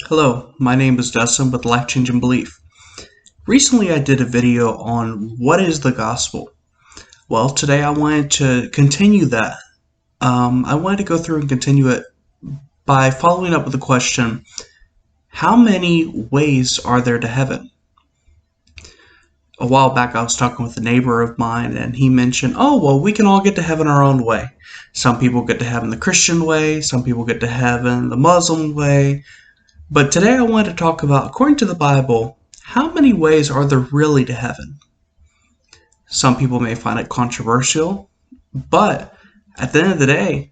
Hello, my name is Dustin with Life Changing Belief. Recently I did a video on what is the gospel. Well, today I wanted to continue that. I wanted to go through and continue it by following up with the question, how many ways are there to heaven? A while back I was talking with a neighbor of mine and he mentioned, we can all get to heaven our own way. Some people get to heaven the Christian way, some people get to heaven the Muslim way. But today I wanted to talk about, according to the Bible, how many ways are there really to heaven? Some people may find it controversial, but at the end of the day,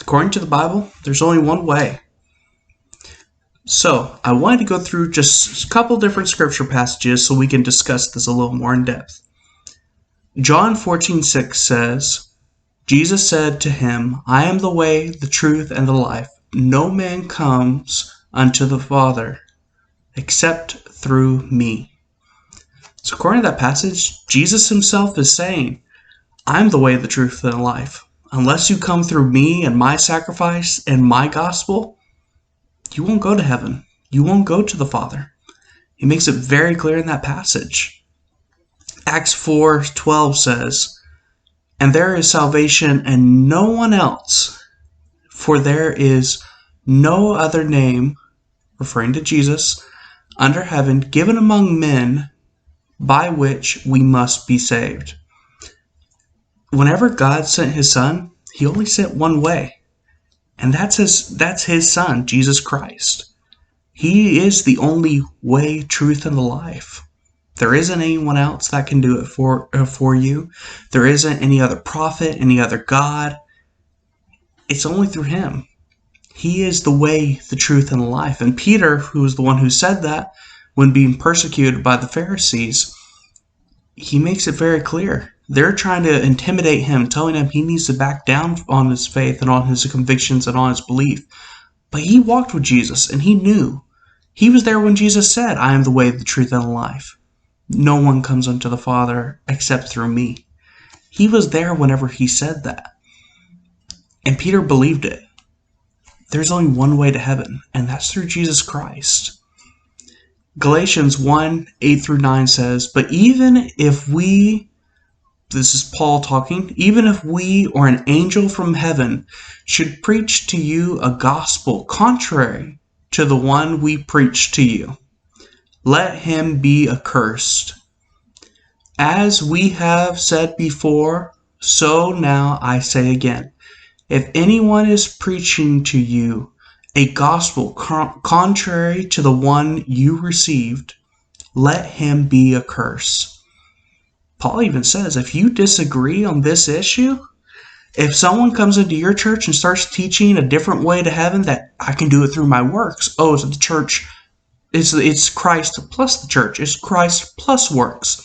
according to the Bible, there's only one way. So I wanted to go through just a couple different scripture passages so we can discuss this a little more in depth. John 14:6 says, Jesus said to him, I am the way, the truth, and the life. No man comes unto the Father except through me. So according to that passage, Jesus himself is saying, I'm the way, the truth, and the life. Unless you come through me and my sacrifice and my gospel, you won't go to heaven. You won't go to the Father. He makes it very clear in that passage. Acts 4:12 says, and there is salvation in no one else, for there is no other name, referring to Jesus, under heaven given among men by which we must be saved. Whenever God sent his son, he only sent one way. And that's his son, Jesus Christ. He is the only way, truth, and the life. There isn't anyone else that can do it for you. There isn't any other prophet, any other God. It's only through him. He is the way, the truth, and the life. And Peter, who was the one who said that when being persecuted by the Pharisees, he makes it very clear. They're trying to intimidate him, telling him he needs to back down on his faith and on his convictions and on his belief. But he walked with Jesus, and he knew. He was there when Jesus said, I am the way, the truth, and the life. No one comes unto the Father except through me. He was there whenever he said that. And Peter believed it. There's only one way to heaven, and that's through Jesus Christ. Galatians 1:8-9 says, but even if we, this is Paul talking, even if we or an angel from heaven should preach to you a gospel contrary to the one we preach to you, let him be accursed. As we have said before, so now I say again. If anyone is preaching to you a gospel contrary to the one you received, let him be accursed. Paul even says, if you disagree on this issue, if someone comes into your church and starts teaching a different way to heaven, that I can do it through my works. Oh, so the church, it's Christ plus the church. It's Christ plus works.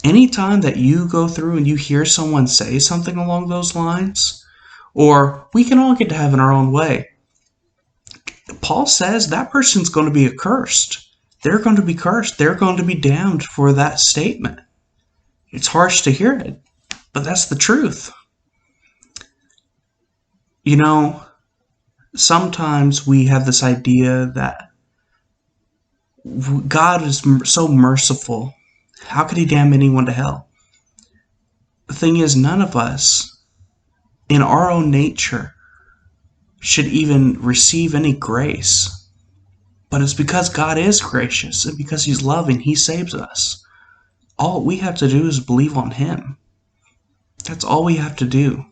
Anytime that you go through and you hear someone say something along those lines, or we can all get to heaven our own way, Paul says that person's going to be accursed. They're going to be cursed. They're going to be damned for that statement. It's harsh to hear it, but that's the truth. You know, sometimes we have this idea that God is so merciful. How could he damn anyone to hell? The thing is, none of us, in our own nature, should even receive any grace. But it's because God is gracious and because he's loving, he saves us. All we have to do is believe on him. That's all we have to do.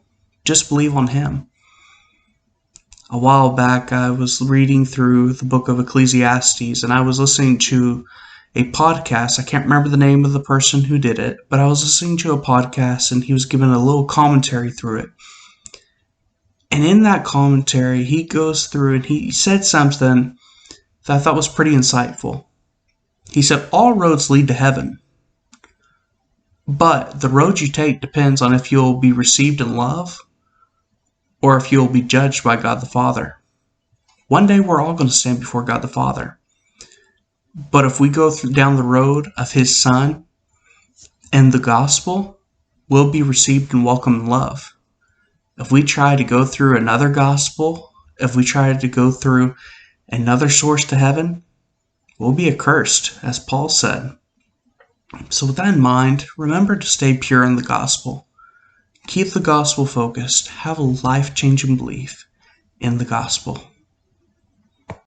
Just believe on him. A while back, I was reading through the book of Ecclesiastes, and I was listening to a podcast. I can't remember the name of the person who did it, but I was listening to a podcast, and he was giving a little commentary through it. And in that commentary, he goes through and he said something that I thought was pretty insightful. He said, all roads lead to heaven, but the road you take depends on if you'll be received in love or if you'll be judged by God the Father. One day we're all going to stand before God the Father. But if we go down the road of his Son and the gospel, we'll be received and welcomed in love. If we try to go through another gospel, if we try to go through another source to heaven, we'll be accursed, as Paul said. So with that in mind, remember to stay pure in the gospel. Keep the gospel focused. Have a life-changing belief in the gospel.